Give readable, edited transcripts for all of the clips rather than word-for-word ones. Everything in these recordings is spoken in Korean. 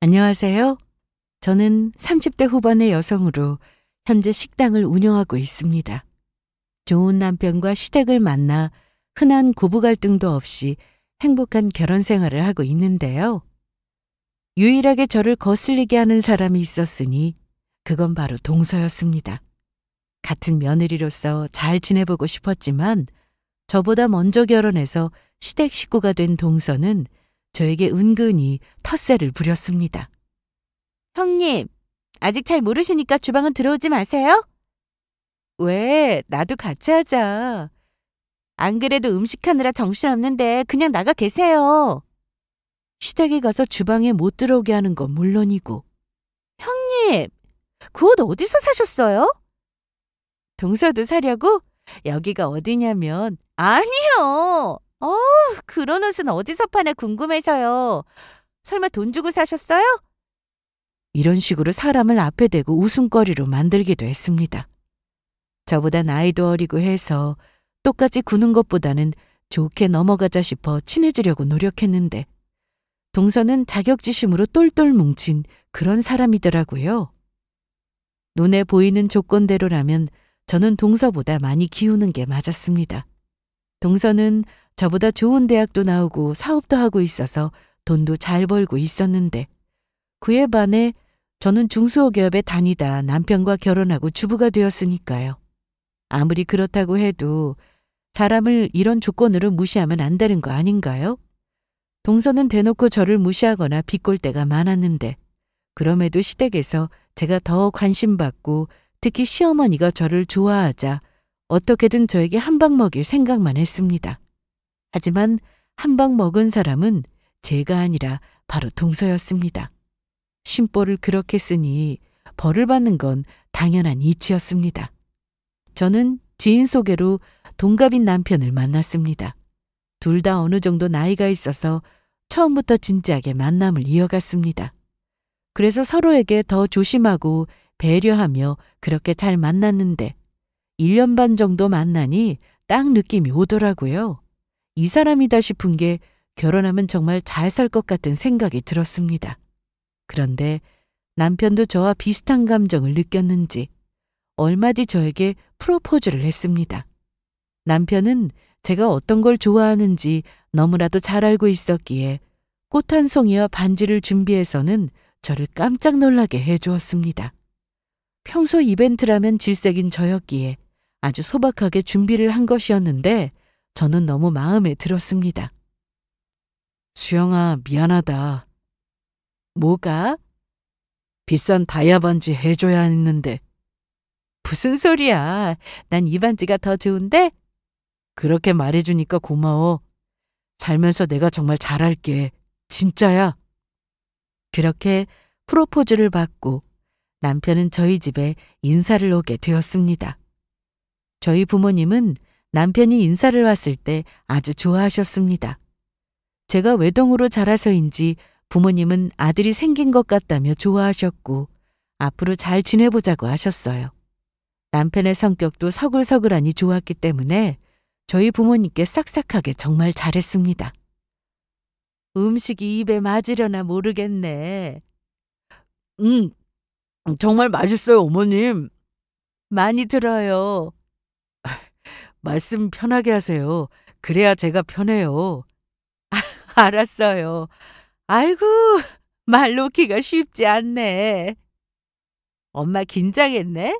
안녕하세요. 저는 30대 후반의 여성으로 현재 식당을 운영하고 있습니다. 좋은 남편과 시댁을 만나 흔한 고부 갈등도 없이 행복한 결혼 생활을 하고 있는데요. 유일하게 저를 거슬리게 하는 사람이 있었으니 그건 바로 동서였습니다. 같은 며느리로서 잘 지내보고 싶었지만 저보다 먼저 결혼해서 시댁 식구가 된 동서는 저에게 은근히 텃세를 부렸습니다. 형님, 아직 잘 모르시니까 주방은 들어오지 마세요. 왜? 나도 같이 하자. 안 그래도 음식하느라 정신없는데 그냥 나가 계세요. 시댁에 가서 주방에 못 들어오게 하는 건 물론이고. 형님, 그 옷 어디서 사셨어요? 동서도 사려고? 여기가 어디냐면. 아니요. 그런 옷은 어디서 파나 궁금해서요. 설마 돈 주고 사셨어요? 이런 식으로 사람을 앞에 대고 웃음거리로 만들기도 했습니다. 저보다 나이도 어리고 해서 똑같이 구는 것보다는 좋게 넘어가자 싶어 친해지려고 노력했는데 동서는 자격지심으로 똘똘 뭉친 그런 사람이더라고요. 눈에 보이는 조건대로라면 저는 동서보다 많이 기우는 게 맞았습니다. 동서는 저보다 좋은 대학도 나오고 사업도 하고 있어서 돈도 잘 벌고 있었는데 그에 반해 저는 중소기업에 다니다 남편과 결혼하고 주부가 되었으니까요. 아무리 그렇다고 해도 사람을 이런 조건으로 무시하면 안 되는 거 아닌가요? 동서는 대놓고 저를 무시하거나 비꼴 때가 많았는데 그럼에도 시댁에서 제가 더 관심받고 특히 시어머니가 저를 좋아하자 어떻게든 저에게 한 방 먹일 생각만 했습니다. 하지만 한 방 먹은 사람은 제가 아니라 바로 동서였습니다. 심보를 그렇게 쓰니 벌을 받는 건 당연한 이치였습니다. 저는 지인 소개로 동갑인 남편을 만났습니다. 둘 다 어느 정도 나이가 있어서 처음부터 진지하게 만남을 이어갔습니다. 그래서 서로에게 더 조심하고 배려하며 그렇게 잘 만났는데 1년 반 정도 만나니 딱 느낌이 오더라고요. 이 사람이다 싶은 게 결혼하면 정말 잘 살 것 같은 생각이 들었습니다. 그런데 남편도 저와 비슷한 감정을 느꼈는지 얼마 뒤 저에게 프로포즈를 했습니다. 남편은 제가 어떤 걸 좋아하는지 너무나도 잘 알고 있었기에 꽃 한 송이와 반지를 준비해서는 저를 깜짝 놀라게 해주었습니다. 평소 이벤트라면 질색인 저였기에 아주 소박하게 준비를 한 것이었는데 저는 너무 마음에 들었습니다. 수영아, 미안하다. 뭐가? 비싼 다이아 반지 해줘야 했는데. 무슨 소리야. 난 이 반지가 더 좋은데? 그렇게 말해주니까 고마워. 살면서 내가 정말 잘할게. 진짜야. 그렇게 프로포즈를 받고 남편은 저희 집에 인사를 오게 되었습니다. 저희 부모님은 남편이 인사를 왔을 때 아주 좋아하셨습니다. 제가 외동으로 자라서인지 부모님은 아들이 생긴 것 같다며 좋아하셨고 앞으로 잘 지내보자고 하셨어요. 남편의 성격도 서글서글하니 좋았기 때문에 저희 부모님께 싹싹하게 정말 잘했습니다. 음식이 입에 맞으려나 모르겠네. 정말 맛있어요, 어머님. 많이 들어요. 말씀 편하게 하세요. 그래야 제가 편해요. 알았어요. 아이고, 말 놓기가 쉽지 않네. 엄마 긴장했네?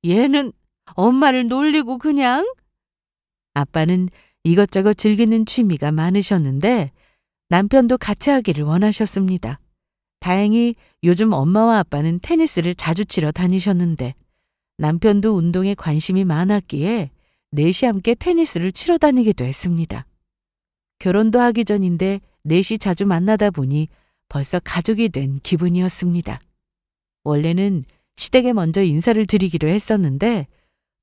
얘는 엄마를 놀리고 그냥? 아빠는 이것저것 즐기는 취미가 많으셨는데 남편도 같이 하기를 원하셨습니다. 다행히 요즘 엄마와 아빠는 테니스를 자주 치러 다니셨는데 남편도 운동에 관심이 많았기에 넷이 함께 테니스를 치러 다니기도 했습니다. 결혼도 하기 전인데 넷이 자주 만나다 보니 벌써 가족이 된 기분이었습니다. 원래는 시댁에 먼저 인사를 드리기로 했었는데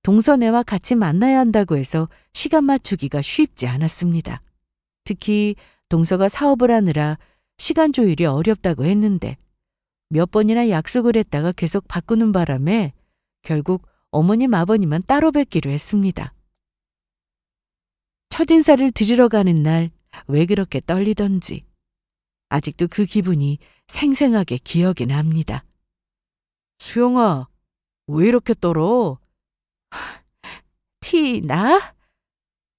동서네와 같이 만나야 한다고 해서 시간 맞추기가 쉽지 않았습니다. 특히 동서가 사업을 하느라 시간 조율이 어렵다고 했는데 몇 번이나 약속을 했다가 계속 바꾸는 바람에 결국 어머님 아버님만 따로 뵙기로 했습니다. 첫인사를 드리러 가는 날 왜 그렇게 떨리던지 아직도 그 기분이 생생하게 기억이 납니다. 수영아, 왜 이렇게 떨어? 티 나?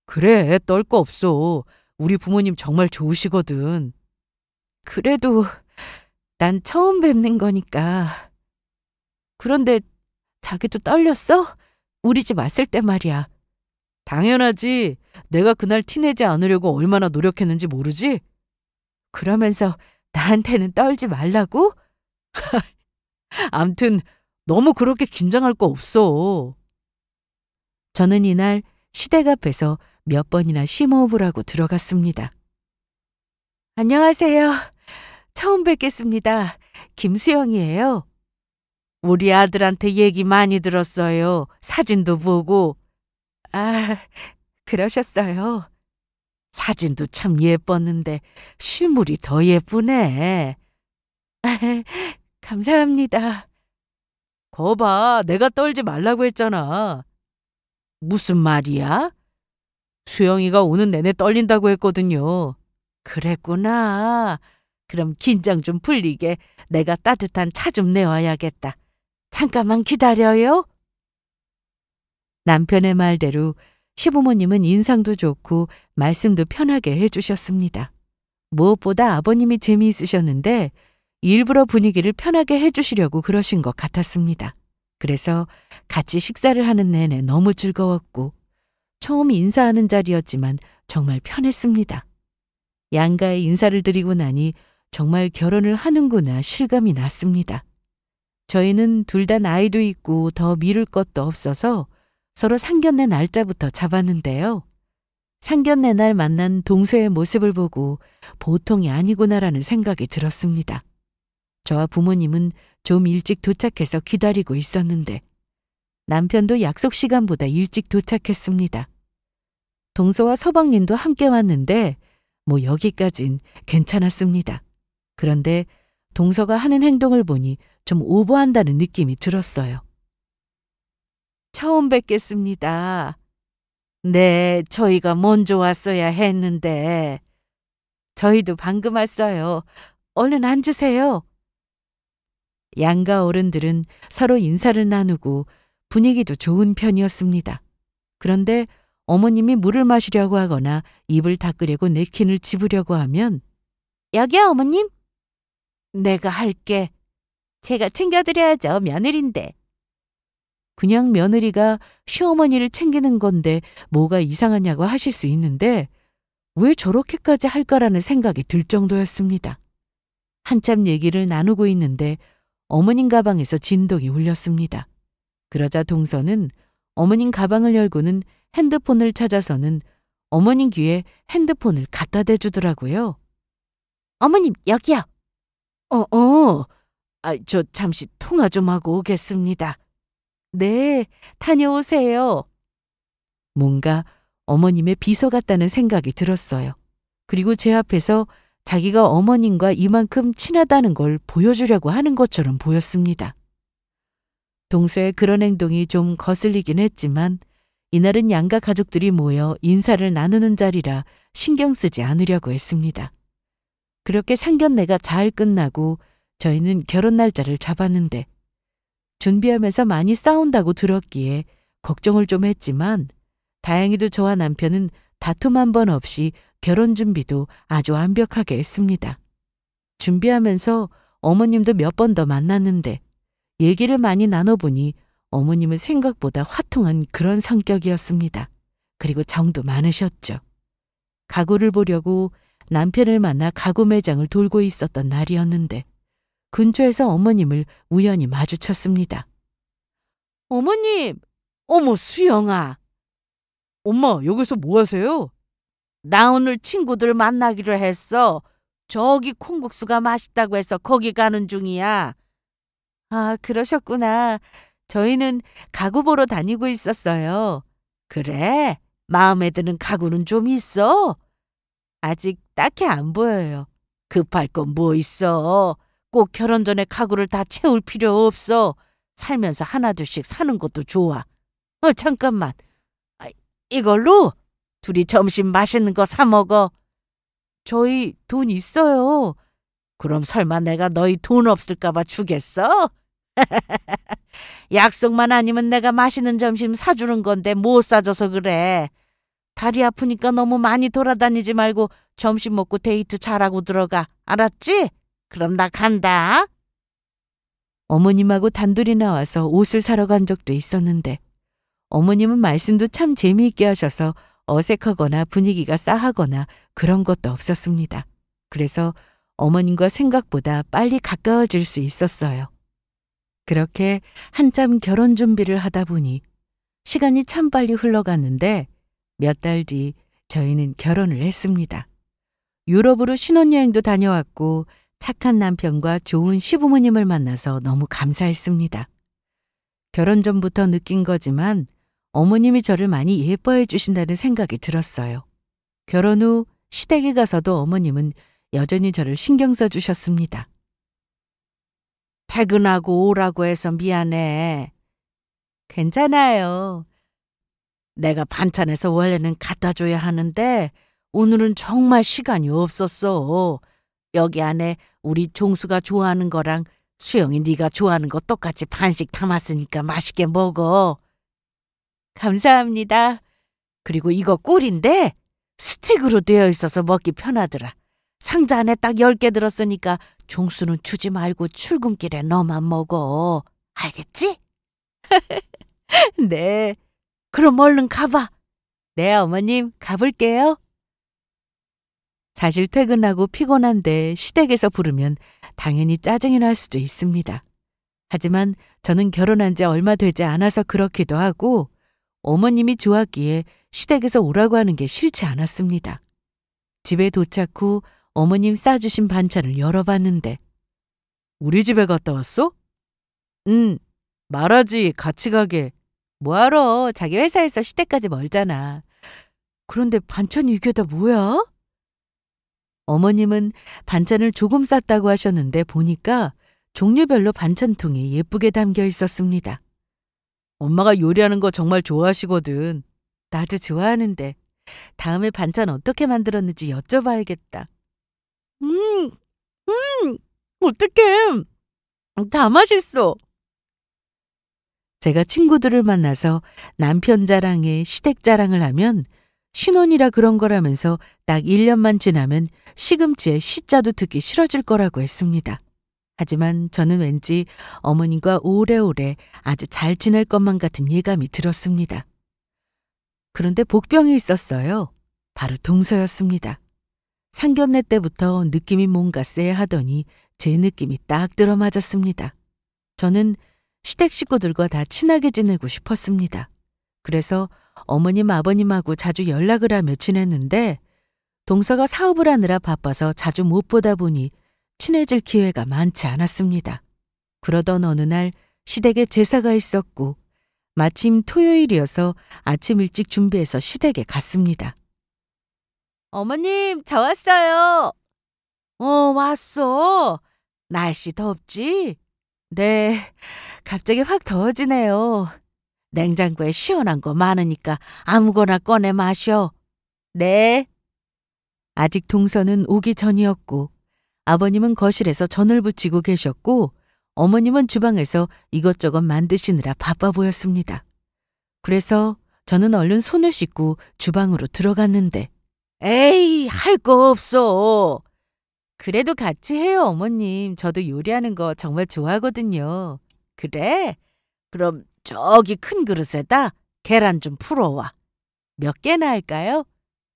그래, 떨 거 없어. 우리 부모님 정말 좋으시거든. 그래도 난 처음 뵙는 거니까. 그런데 자기도 떨렸어? 우리 집 왔을 때 말이야. 당연하지. 내가 그날 티내지 않으려고 얼마나 노력했는지 모르지? 그러면서 나한테는 떨지 말라고? 암튼 너무 그렇게 긴장할 거 없어. 저는 이날 시댁 앞에서 몇 번이나 심호흡을 하고 들어갔습니다. 안녕하세요. 처음 뵙겠습니다. 김수영이에요. 우리 아들한테 얘기 많이 들었어요. 사진도 보고. 아, 그러셨어요. 사진도 참 예뻤는데 실물이 더 예쁘네. 감사합니다. 거봐, 내가 떨지 말라고 했잖아. 무슨 말이야? 수영이가 오는 내내 떨린다고 했거든요. 그랬구나. 그럼 긴장 좀 풀리게 내가 따뜻한 차 좀 내와야겠다. 잠깐만 기다려요. 남편의 말대로 시부모님은 인상도 좋고 말씀도 편하게 해주셨습니다. 무엇보다 아버님이 재미있으셨는데 일부러 분위기를 편하게 해주시려고 그러신 것 같았습니다. 그래서 같이 식사를 하는 내내 너무 즐거웠고 처음 인사하는 자리였지만 정말 편했습니다. 양가에 인사를 드리고 나니 정말 결혼을 하는구나 실감이 났습니다. 저희는 둘 다 나이도 있고 더 미룰 것도 없어서 서로 상견례 날짜부터 잡았는데요. 상견례 날 만난 동서의 모습을 보고 보통이 아니구나라는 생각이 들었습니다. 저와 부모님은 좀 일찍 도착해서 기다리고 있었는데 남편도 약속 시간보다 일찍 도착했습니다. 동서와 서방님도 함께 왔는데 뭐 여기까진 괜찮았습니다. 그런데 동서가 하는 행동을 보니 좀 오버한다는 느낌이 들었어요. 처음 뵙겠습니다. 네, 저희가 먼저 왔어야 했는데. 저희도 방금 왔어요. 얼른 앉으세요. 양가 어른들은 서로 인사를 나누고 분위기도 좋은 편이었습니다. 그런데 어머님이 물을 마시려고 하거나 입을 닦으려고 냅킨을 집으려고 하면 여기요, 어머님. 내가 할게. 제가 챙겨드려야죠, 며느리인데. 그냥 며느리가 시어머니를 챙기는 건데 뭐가 이상하냐고 하실 수 있는데 왜 저렇게까지 할까라는 생각이 들 정도였습니다. 한참 얘기를 나누고 있는데 어머님 가방에서 진동이 울렸습니다. 그러자 동서는 어머님 가방을 열고는 핸드폰을 찾아서는 어머님 귀에 핸드폰을 갖다 대주더라고요. 어머님, 여기요. 저 잠시 통화 좀 하고 오겠습니다. 네, 다녀오세요. 뭔가 어머님의 비서 같다는 생각이 들었어요. 그리고 제 앞에서 자기가 어머님과 이만큼 친하다는 걸 보여주려고 하는 것처럼 보였습니다. 동서의 그런 행동이 좀 거슬리긴 했지만 이날은 양가 가족들이 모여 인사를 나누는 자리라 신경 쓰지 않으려고 했습니다. 그렇게 상견례가 잘 끝나고 저희는 결혼 날짜를 잡았는데 준비하면서 많이 싸운다고 들었기에 걱정을 좀 했지만 다행히도 저와 남편은 다툼 한 번 없이 결혼 준비도 아주 완벽하게 했습니다. 준비하면서 어머님도 몇 번 더 만났는데 얘기를 많이 나눠보니 어머님은 생각보다 화통한 그런 성격이었습니다. 그리고 정도 많으셨죠. 가구를 보려고 남편을 만나 가구 매장을 돌고 있었던 날이었는데 근처에서 어머님을 우연히 마주쳤습니다. 어머님! 어머, 수영아! 엄마, 여기서 뭐 하세요? 나 오늘 친구들 만나기로 했어. 저기 콩국수가 맛있다고 해서 거기 가는 중이야. 아, 그러셨구나. 저희는 가구 보러 다니고 있었어요. 그래? 마음에 드는 가구는 좀 있어? 아직 딱히 안 보여요. 급할 건 뭐 있어? 꼭 결혼 전에 가구를 다 채울 필요 없어. 살면서 하나둘씩 사는 것도 좋아. 잠깐만. 이걸로 둘이 점심 맛있는 거 사 먹어. 저희 돈 있어요. 그럼 설마 내가 너희 돈 없을까 봐 주겠어? 약속만 아니면 내가 맛있는 점심 사주는 건데 못 사줘서 그래. 다리 아프니까 너무 많이 돌아다니지 말고 점심 먹고 데이트 잘하고 들어가. 알았지? 그럼 나 간다. 어머님하고 단둘이 나와서 옷을 사러 간 적도 있었는데 어머님은 말씀도 참 재미있게 하셔서 어색하거나 분위기가 싸하거나 그런 것도 없었습니다. 그래서 어머님과 생각보다 빨리 가까워질 수 있었어요. 그렇게 한참 결혼 준비를 하다 보니 시간이 참 빨리 흘러갔는데 몇 달 뒤 저희는 결혼을 했습니다. 유럽으로 신혼여행도 다녀왔고 착한 남편과 좋은 시부모님을 만나서 너무 감사했습니다. 결혼 전부터 느낀 거지만 어머님이 저를 많이 예뻐해 주신다는 생각이 들었어요. 결혼 후 시댁에 가서도 어머님은 여전히 저를 신경 써 주셨습니다. 퇴근하고 오라고 해서 미안해. 괜찮아요. 내가 반찬해서 원래는 갖다 줘야 하는데 오늘은 정말 시간이 없었어. 여기 안에 우리 종수가 좋아하는 거랑 수영이 네가 좋아하는 거 똑같이 반씩 담았으니까 맛있게 먹어. 감사합니다. 그리고 이거 꿀인데 스틱으로 되어 있어서 먹기 편하더라. 상자 안에 딱 10개 들었으니까 종수는 주지 말고 출근길에 너만 먹어. 알겠지? 네. 그럼 얼른 가봐. 네, 어머님, 가볼게요. 사실 퇴근하고 피곤한데 시댁에서 부르면 당연히 짜증이 날 수도 있습니다. 하지만 저는 결혼한 지 얼마 되지 않아서 그렇기도 하고 어머님이 좋았기에 시댁에서 오라고 하는 게 싫지 않았습니다. 집에 도착 후 어머님 싸주신 반찬을 열어봤는데 우리 집에 갔다 왔어? 응, 말하지 같이 가게. 뭐하러 자기 회사에서 시댁까지 멀잖아. 그런데 반찬이 이게 다 뭐야? 어머님은 반찬을 조금 쌌다고 하셨는데 보니까 종류별로 반찬통에 예쁘게 담겨 있었습니다. 엄마가 요리하는 거 정말 좋아하시거든. 나도 좋아하는데 다음에 반찬 어떻게 만들었는지 여쭤봐야겠다. 어떡해. 다 맛있어. 제가 친구들을 만나서 남편 자랑에 시댁 자랑을 하면 신혼이라 그런 거라면서 딱 1년만 지나면 시금치에 시자도 듣기 싫어질 거라고 했습니다. 하지만 저는 왠지 어머님과 오래오래 아주 잘 지낼 것만 같은 예감이 들었습니다. 그런데 복병이 있었어요. 바로 동서였습니다. 상견례 때부터 느낌이 뭔가 쎄하더니 제 느낌이 딱 들어맞았습니다. 저는 시댁 식구들과 다 친하게 지내고 싶었습니다. 그래서 어머님, 아버님하고 자주 연락을 하며 지냈는데 동서가 사업을 하느라 바빠서 자주 못 보다 보니 친해질 기회가 많지 않았습니다. 그러던 어느 날 시댁에 제사가 있었고 마침 토요일이어서 아침 일찍 준비해서 시댁에 갔습니다. 어머님, 저 왔어요. 왔어. 날씨 덥지? 네, 갑자기 확 더워지네요. 냉장고에 시원한 거 많으니까 아무거나 꺼내 마셔. 네. 아직 동서는 오기 전이었고 아버님은 거실에서 전을 부치고 계셨고 어머님은 주방에서 이것저것 만드시느라 바빠 보였습니다. 그래서 저는 얼른 손을 씻고 주방으로 들어갔는데 에이, 할 거 없어. 그래도 같이 해요, 어머님. 저도 요리하는 거 정말 좋아하거든요. 그래? 그럼 저기 큰 그릇에다 계란 좀 풀어와. 몇 개나 할까요?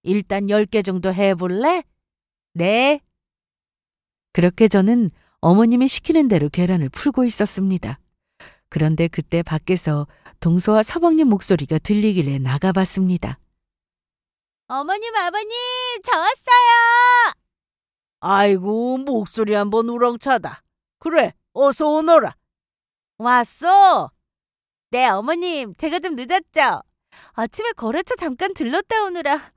일단 10개 정도 해볼래? 네. 그렇게 저는 어머님이 시키는 대로 계란을 풀고 있었습니다. 그런데 그때 밖에서 동서와 서방님 목소리가 들리길래 나가봤습니다. 어머님, 아버님, 저 왔어요. 아이고, 목소리 한번 우렁차다. 그래, 어서 오너라. 왔어? 네, 어머님, 제가 좀 늦었죠? 아침에 거래처 잠깐 들렀다 오느라.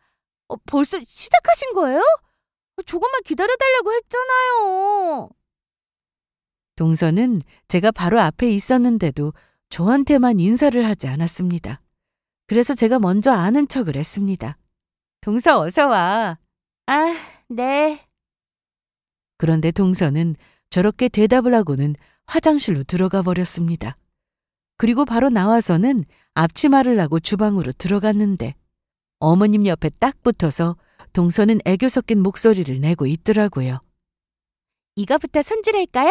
벌써 시작하신 거예요? 조금만 기다려달라고 했잖아요. 동서는 제가 바로 앞에 있었는데도 저한테만 인사를 하지 않았습니다. 그래서 제가 먼저 아는 척을 했습니다. 동서 어서 와. 아, 네. 그런데 동서는 저렇게 대답을 하고는 화장실로 들어가 버렸습니다. 그리고 바로 나와서는 앞치마를 하고 주방으로 들어갔는데 어머님 옆에 딱 붙어서 동서는 애교 섞인 목소리를 내고 있더라고요. 이거부터 손질할까요?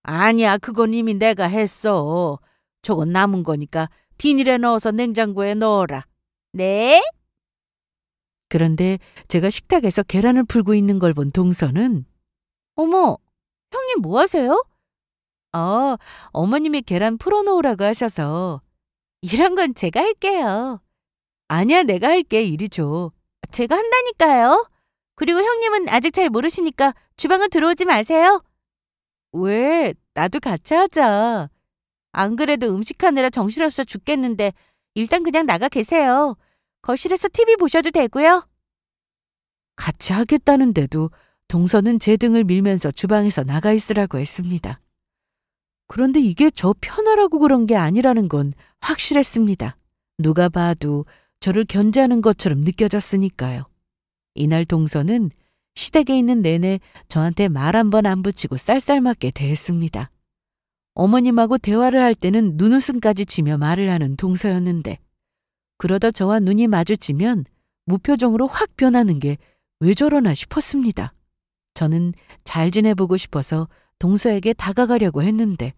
아니야, 그건 이미 내가 했어. 저건 남은 거니까 비닐에 넣어서 냉장고에 넣어라. 네? 그런데 제가 식탁에서 계란을 풀고 있는 걸 본 동서는 어머, 형님 뭐 하세요? 어머님이 계란 풀어놓으라고 하셔서. 이런 건 제가 할게요. 아니야, 내가 할게. 이리 줘. 제가 한다니까요. 그리고 형님은 아직 잘 모르시니까 주방은 들어오지 마세요. 왜? 나도 같이 하자. 안 그래도 음식하느라 정신없어 죽겠는데 일단 그냥 나가 계세요. 거실에서 TV 보셔도 되고요. 같이 하겠다는데도 동서는 제 등을 밀면서 주방에서 나가 있으라고 했습니다. 그런데 이게 저 편하라고 그런 게 아니라는 건 확실했습니다. 누가 봐도 저를 견제하는 것처럼 느껴졌으니까요. 이날 동서는 시댁에 있는 내내 저한테 말 한 번 안 붙이고 쌀쌀맞게 대했습니다. 어머님하고 대화를 할 때는 눈웃음까지 치며 말을 하는 동서였는데 그러다 저와 눈이 마주치면 무표정으로 확 변하는 게 왜 저러나 싶었습니다. 저는 잘 지내보고 싶어서 동서에게 다가가려고 했는데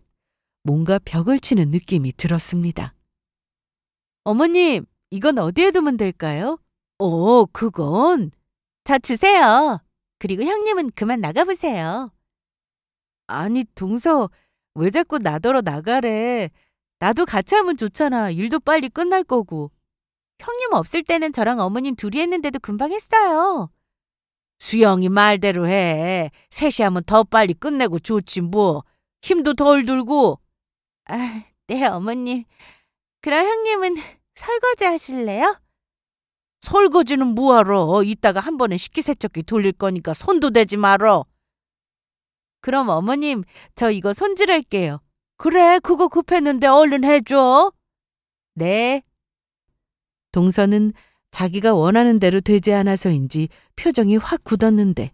뭔가 벽을 치는 느낌이 들었습니다. 어머님, 이건 어디에 두면 될까요? 그건. 저 주세요. 그리고 형님은 그만 나가보세요. 아니, 동서, 왜 자꾸 나더러 나가래. 나도 같이 하면 좋잖아. 일도 빨리 끝날 거고. 형님 없을 때는 저랑 어머님 둘이 했는데도 금방 했어요. 수영이 말대로 해. 셋이 하면 더 빨리 끝내고 좋지 뭐. 힘도 덜 들고. 네, 어머님. 그럼 형님은 설거지 하실래요? 설거지는 뭐하러. 이따가 한 번에 식기세척기 돌릴 거니까 손도 대지 말어. 그럼 어머님, 저 이거 손질할게요. 그래, 그거 급했는데 얼른 해줘. 네. 동서는 자기가 원하는 대로 되지 않아서인지 표정이 확 굳었는데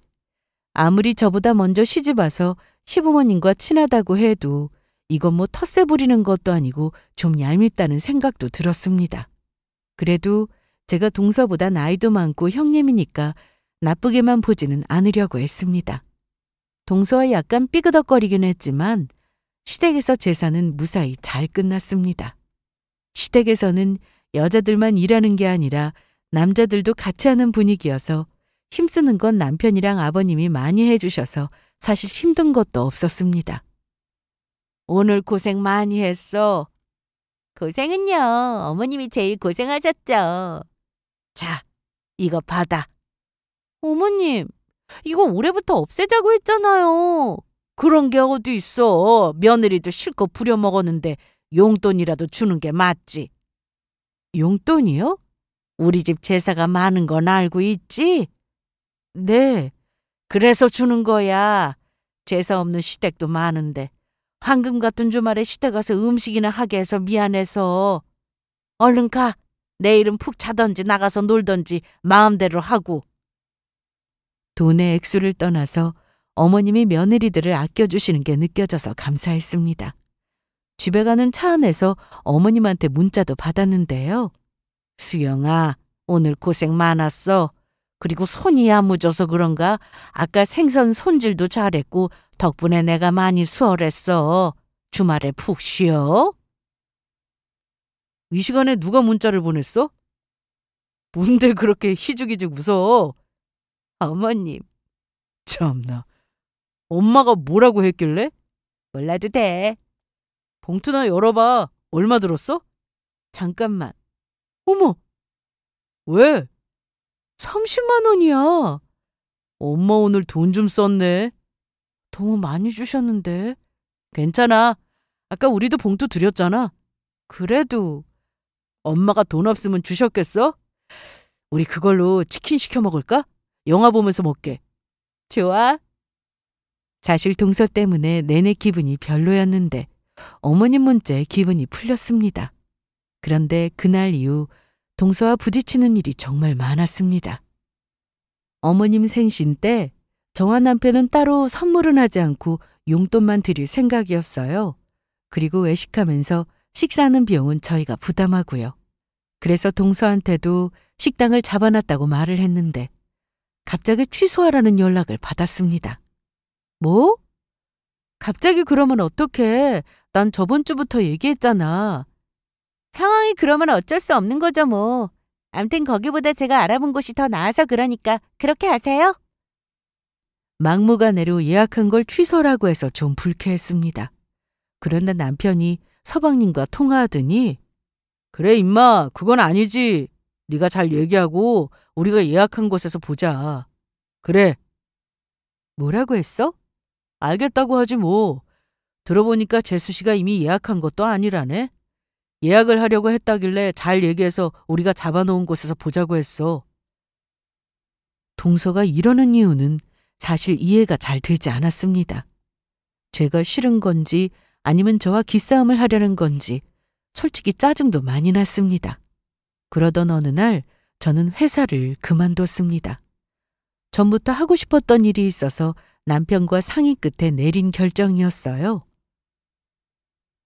아무리 저보다 먼저 시집와서 시부모님과 친하다고 해도 이건 뭐 텃세 부리는 것도 아니고 좀 얄밉다는 생각도 들었습니다. 그래도 제가 동서보다 나이도 많고 형님이니까 나쁘게만 보지는 않으려고 했습니다. 동서와 약간 삐그덕거리긴 했지만 시댁에서 제사는 무사히 잘 끝났습니다. 시댁에서는 여자들만 일하는 게 아니라 남자들도 같이 하는 분위기여서 힘쓰는 건 남편이랑 아버님이 많이 해주셔서 사실 힘든 것도 없었습니다. 오늘 고생 많이 했어. 고생은요. 어머님이 제일 고생하셨죠. 자, 이거 받아. 어머님, 이거 올해부터 없애자고 했잖아요. 그런 게 어디 있어. 며느리도 실컷 부려먹었는데 용돈이라도 주는 게 맞지. 용돈이요? 우리 집 제사가 많은 건 알고 있지? 네, 그래서 주는 거야. 제사 없는 시댁도 많은데 황금 같은 주말에 시댁 가서 음식이나 하게 해서 미안해서. 얼른 가. 내일은 푹 자던지 나가서 놀던지 마음대로 하고. 돈의 액수를 떠나서 어머님이 며느리들을 아껴주시는 게 느껴져서 감사했습니다. 집에 가는 차 안에서 어머님한테 문자도 받았는데요. 수영아, 오늘 고생 많았어. 그리고 손이 야무져서 그런가 아까 생선 손질도 잘했고 덕분에 내가 많이 수월했어. 주말에 푹 쉬어. 이 시간에 누가 문자를 보냈어? 뭔데 그렇게 희죽희죽 웃어? 어머님. 참나. 엄마가 뭐라고 했길래? 몰라도 돼. 봉투나 열어봐. 얼마 들었어? 잠깐만. 어머. 왜? 30만 원이야. 엄마 오늘 돈 좀 썼네. 너무 많이 주셨는데. 괜찮아. 아까 우리도 봉투 드렸잖아. 그래도 엄마가 돈 없으면 주셨겠어? 우리 그걸로 치킨 시켜 먹을까? 영화 보면서 먹게. 좋아. 사실 동서 때문에 내내 기분이 별로였는데 어머님 문자에 기분이 풀렸습니다. 그런데 그날 이후 동서와 부딪히는 일이 정말 많았습니다. 어머님 생신 때 저와 남편은 따로 선물은 하지 않고 용돈만 드릴 생각이었어요. 그리고 외식하면서 식사하는 비용은 저희가 부담하고요. 그래서 동서한테도 식당을 잡아놨다고 말을 했는데 갑자기 취소하라는 연락을 받았습니다. 뭐? 갑자기 그러면 어떡해? 난 저번 주부터 얘기했잖아. 상황이 그러면 어쩔 수 없는 거죠 뭐. 암튼 거기보다 제가 알아본 곳이 더 나아서 그러니까 그렇게 하세요. 막무가내로 예약한 걸 취소라고 해서 좀 불쾌했습니다. 그런데 남편이 서방님과 통화하더니 그래 임마 그건 아니지. 네가 잘 얘기하고 우리가 예약한 곳에서 보자. 그래. 뭐라고 했어? 알겠다고 하지 뭐. 들어보니까 재수 씨가 이미 예약한 것도 아니라네. 예약을 하려고 했다길래 잘 얘기해서 우리가 잡아놓은 곳에서 보자고 했어. 동서가 이러는 이유는 사실 이해가 잘 되지 않았습니다. 죄가 싫은 건지 아니면 저와 기싸움을 하려는 건지 솔직히 짜증도 많이 났습니다. 그러던 어느 날 저는 회사를 그만뒀습니다. 전부터 하고 싶었던 일이 있어서 남편과 상의 끝에 내린 결정이었어요.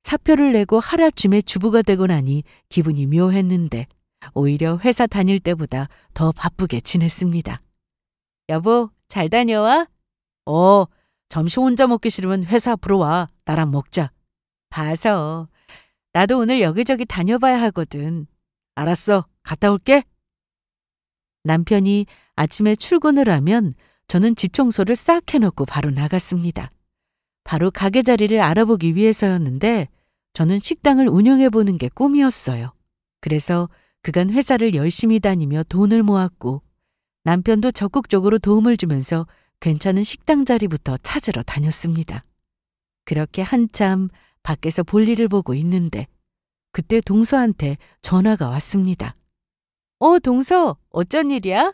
사표를 내고 하루아침에 주부가 되고 나니 기분이 묘했는데 오히려 회사 다닐 때보다 더 바쁘게 지냈습니다. 여보, 잘 다녀와? 점심 혼자 먹기 싫으면 회사 앞으로 와. 나랑 먹자. 봐서. 나도 오늘 여기저기 다녀봐야 하거든. 알았어. 갔다 올게. 남편이 아침에 출근을 하면 저는 집 청소를 싹 해놓고 바로 나갔습니다. 바로 가게 자리를 알아보기 위해서였는데 저는 식당을 운영해보는 게 꿈이었어요. 그래서 그간 회사를 열심히 다니며 돈을 모았고 남편도 적극적으로 도움을 주면서 괜찮은 식당 자리부터 찾으러 다녔습니다. 그렇게 한참 밖에서 볼일을 보고 있는데 그때 동서한테 전화가 왔습니다. 동서, 어쩐 일이야?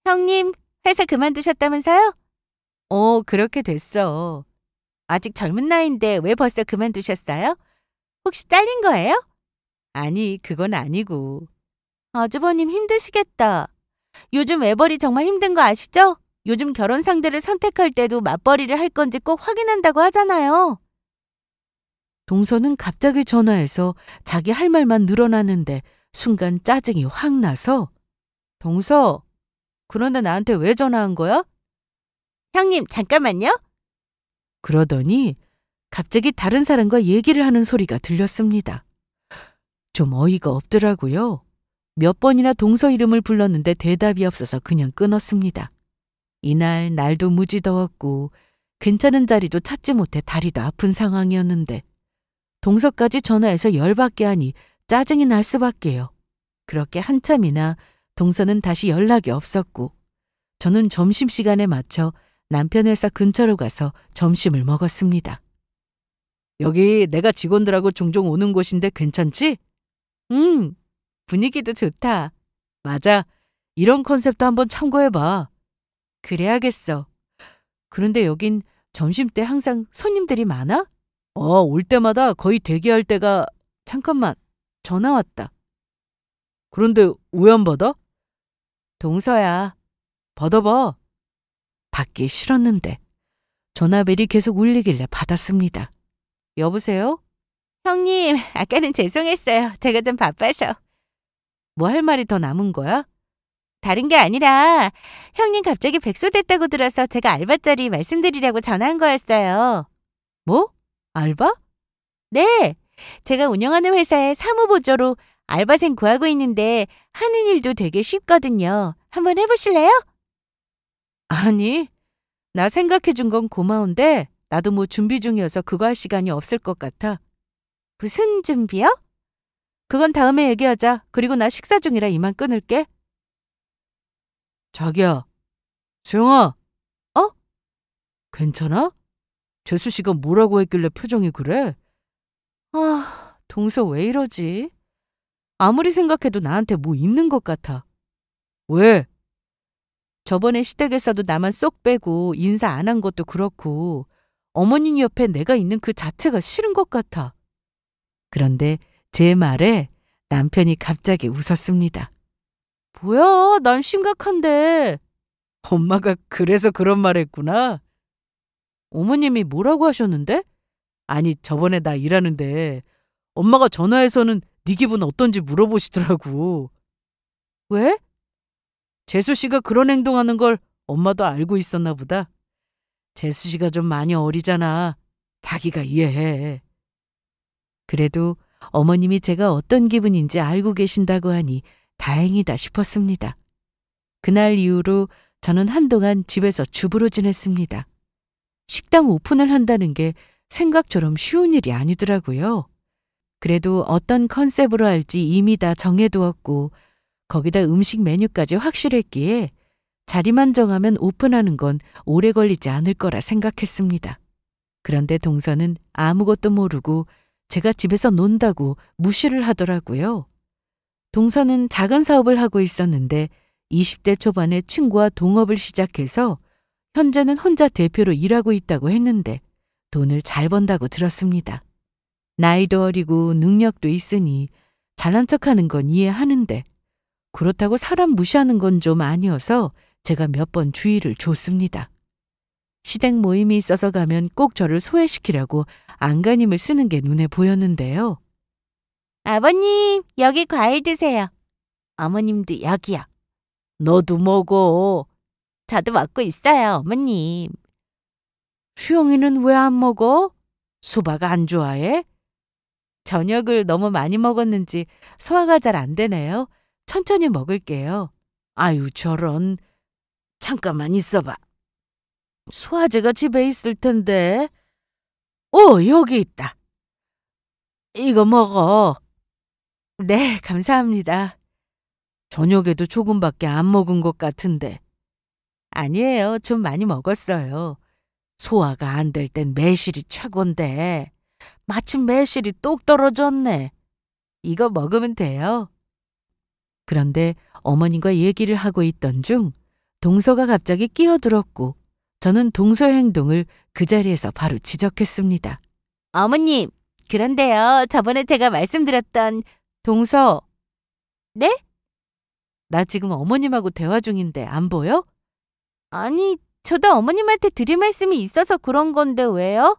형님, 회사 그만두셨다면서요? 그렇게 됐어. 아직 젊은 나이인데 왜 벌써 그만두셨어요? 혹시 잘린 거예요? 아니, 그건 아니고. 아주버님 힘드시겠다. 요즘 외벌이 정말 힘든 거 아시죠? 요즘 결혼 상대를 선택할 때도 맞벌이를 할 건지 꼭 확인한다고 하잖아요. 동서는 갑자기 전화해서 자기 할 말만 늘어나는데 순간 짜증이 확 나서 동서, 그런데 나한테 왜 전화한 거야? 형님, 잠깐만요. 그러더니 갑자기 다른 사람과 얘기를 하는 소리가 들렸습니다. 좀 어이가 없더라고요. 몇 번이나 동서 이름을 불렀는데 대답이 없어서 그냥 끊었습니다. 이날 날도 무지 더웠고 괜찮은 자리도 찾지 못해 다리도 아픈 상황이었는데 동서까지 전화해서 열받게 하니 짜증이 날 수밖에요. 그렇게 한참이나 동서는 다시 연락이 없었고 저는 점심시간에 맞춰 남편 회사 근처로 가서 점심을 먹었습니다. 여기 내가 직원들하고 종종 오는 곳인데 괜찮지? 분위기도 좋다. 맞아. 이런 컨셉도 한번 참고해봐. 그래야겠어. 그런데 여긴 점심때 항상 손님들이 많아? 올 때마다 거의 대기할 때가... 잠깐만, 전화 왔다. 그런데 왜 안 받아? 동서야, 받아봐. 받기 싫었는데 전화벨이 계속 울리길래 받았습니다. 여보세요? 형님, 아까는 죄송했어요. 제가 좀 바빠서. 뭐 할 말이 더 남은 거야? 다른 게 아니라 형님 갑자기 백수됐다고 들어서 제가 알바 자리 말씀드리려고 전화한 거였어요. 뭐? 알바? 네. 제가 운영하는 회사에 사무보조로 알바생 구하고 있는데 하는 일도 되게 쉽거든요. 한번 해보실래요? 아니, 나 생각해 준 건 고마운데 나도 뭐 준비 중이어서 그거 할 시간이 없을 것 같아. 무슨 준비요? 그건 다음에 얘기하자. 그리고 나 식사 중이라 이만 끊을게. 자기야, 수영아. 괜찮아? 재수 씨가 뭐라고 했길래 표정이 그래? 동서 왜 이러지? 아무리 생각해도 나한테 뭐 있는 것 같아. 왜? 저번에 시댁에서도 나만 쏙 빼고 인사 안 한 것도 그렇고 어머님 옆에 내가 있는 그 자체가 싫은 것 같아. 그런데 제 말에 남편이 갑자기 웃었습니다. 뭐야, 난 심각한데. 엄마가 그래서 그런 말 했구나. 어머님이 뭐라고 하셨는데? 아니, 저번에 나 일하는데 엄마가 전화해서는 네 기분 어떤지 물어보시더라고. 왜? 재수 씨가 그런 행동하는 걸 엄마도 알고 있었나 보다. 재수 씨가 좀 많이 어리잖아. 자기가 이해해. 그래도 어머님이 제가 어떤 기분인지 알고 계신다고 하니 다행이다 싶었습니다. 그날 이후로 저는 한동안 집에서 주부로 지냈습니다. 식당 오픈을 한다는 게 생각처럼 쉬운 일이 아니더라고요. 그래도 어떤 컨셉으로 할지 이미 다 정해두었고 거기다 음식 메뉴까지 확실했기에 자리만 정하면 오픈하는 건 오래 걸리지 않을 거라 생각했습니다. 그런데 동서는 아무것도 모르고 제가 집에서 논다고 무시를 하더라고요. 동서는 작은 사업을 하고 있었는데 20대 초반에 친구와 동업을 시작해서 현재는 혼자 대표로 일하고 있다고 했는데 돈을 잘 번다고 들었습니다. 나이도 어리고 능력도 있으니 잘난 척하는 건 이해하는데 그렇다고 사람 무시하는 건 좀 아니어서 제가 몇 번 주의를 줬습니다. 시댁 모임이 있어서 가면 꼭 저를 소외시키려고 안간힘을 쓰는 게 눈에 보였는데요. 아버님, 여기 과일 드세요. 어머님도 여기요. 너도 먹어. 저도 먹고 있어요, 어머님. 수영이는 왜 안 먹어? 수박 안 좋아해? 저녁을 너무 많이 먹었는지 소화가 잘 안 되네요. 천천히 먹을게요. 아유, 저런. 잠깐만 있어봐. 소화제가 집에 있을 텐데. 여기 있다. 이거 먹어. 네, 감사합니다. 저녁에도 조금밖에 안 먹은 것 같은데. 아니에요. 좀 많이 먹었어요. 소화가 안 될 땐 매실이 최곤데. 마침 매실이 똑 떨어졌네. 이거 먹으면 돼요. 그런데 어머님과 얘기를 하고 있던 중 동서가 갑자기 끼어들었고 저는 동서의 행동을 그 자리에서 바로 지적했습니다. 어머님, 그런데요. 저번에 제가 말씀드렸던 동서. 네? 나 지금 어머님하고 대화 중인데 안 보여? 아니, 저도 어머님한테 드릴 말씀이 있어서 그런 건데 왜요?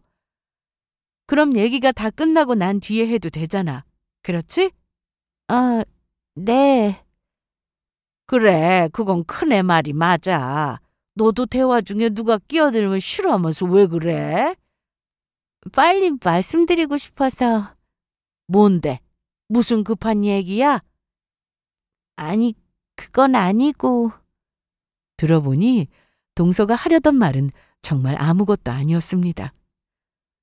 그럼 얘기가 다 끝나고 난 뒤에 해도 되잖아. 그렇지? 아, 네. 그래, 그건 큰애 말이 맞아. 너도 대화 중에 누가 끼어들면 싫어하면서 왜 그래? 빨리 말씀드리고 싶어서. 뭔데? 무슨 급한 얘기야? 아니, 그건 아니고. 들어보니 동서가 하려던 말은 정말 아무것도 아니었습니다.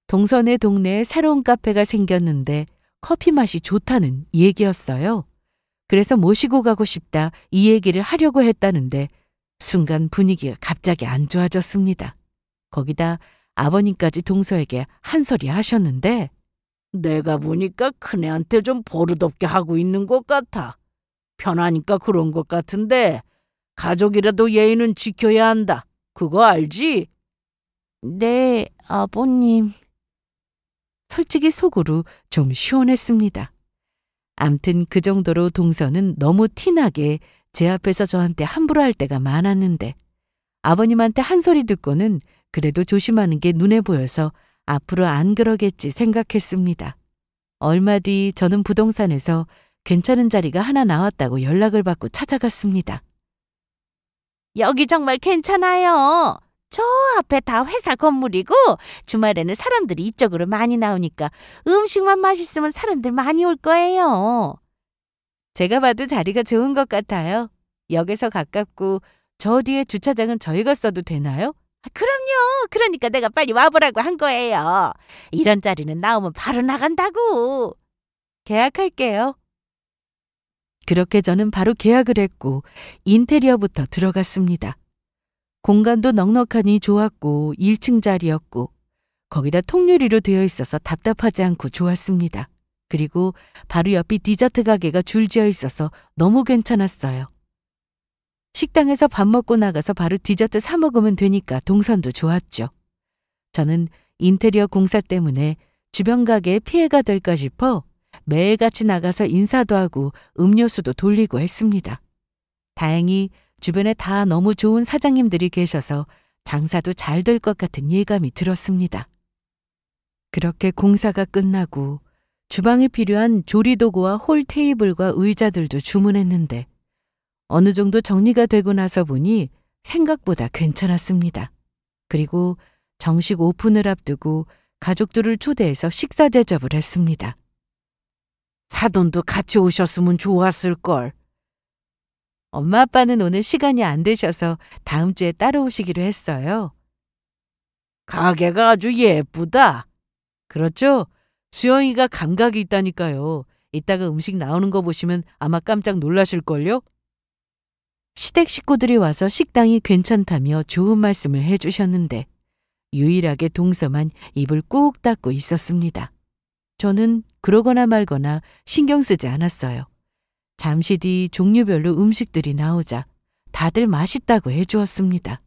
동서네 동네에 새로운 카페가 생겼는데 커피 맛이 좋다는 얘기였어요. 그래서 모시고 가고 싶다 이 얘기를 하려고 했다는데 순간 분위기가 갑자기 안 좋아졌습니다. 거기다 아버님까지 동서에게 한 소리 하셨는데 내가 보니까 큰애한테 좀 버릇없게 하고 있는 것 같아. 편하니까 그런 것 같은데 가족이라도 예의는 지켜야 한다. 그거 알지? 네, 아버님. 솔직히 속으로 좀 시원했습니다. 암튼 그 정도로 동서는 너무 티나게 제 앞에서 저한테 함부로 할 때가 많았는데 아버님한테 한 소리 듣고는 그래도 조심하는 게 눈에 보여서 앞으로 안 그러겠지 생각했습니다. 얼마 뒤 저는 부동산에서 괜찮은 자리가 하나 나왔다고 연락을 받고 찾아갔습니다. 여기 정말 괜찮아요. 저 앞에 다 회사 건물이고 주말에는 사람들이 이쪽으로 많이 나오니까 음식만 맛있으면 사람들 많이 올 거예요. 제가 봐도 자리가 좋은 것 같아요. 역에서 가깝고 저 뒤에 주차장은 저희가 써도 되나요? 그럼요. 그러니까 내가 빨리 와보라고 한 거예요. 이런 자리는 나오면 바로 나간다고. 계약할게요. 그렇게 저는 바로 계약을 했고 인테리어부터 들어갔습니다. 공간도 넉넉하니 좋았고 1층 자리였고 거기다 통유리로 되어 있어서 답답하지 않고 좋았습니다. 그리고 바로 옆이 디저트 가게가 줄지어 있어서 너무 괜찮았어요. 식당에서 밥 먹고 나가서 바로 디저트 사 먹으면 되니까 동선도 좋았죠. 저는 인테리어 공사 때문에 주변 가게에 피해가 될까 싶어 매일같이 나가서 인사도 하고 음료수도 돌리고 했습니다. 다행히 주변에 다 너무 좋은 사장님들이 계셔서 장사도 잘 될 것 같은 예감이 들었습니다. 그렇게 공사가 끝나고 주방에 필요한 조리도구와 홀 테이블과 의자들도 주문했는데 어느 정도 정리가 되고 나서 보니 생각보다 괜찮았습니다. 그리고 정식 오픈을 앞두고 가족들을 초대해서 식사 대접을 했습니다. 사돈도 같이 오셨으면 좋았을걸. 엄마 아빠는 오늘 시간이 안 되셔서 다음 주에 따라오시기로 했어요. 가게가 아주 예쁘다. 그렇죠? 수영이가 감각이 있다니까요. 이따가 음식 나오는 거 보시면 아마 깜짝 놀라실걸요? 시댁 식구들이 와서 식당이 괜찮다며 좋은 말씀을 해주셨는데 유일하게 동서만 입을 꾹 닫고 있었습니다. 저는 그러거나 말거나 신경 쓰지 않았어요. 잠시 뒤 종류별로 음식들이 나오자 다들 맛있다고 해주었습니다.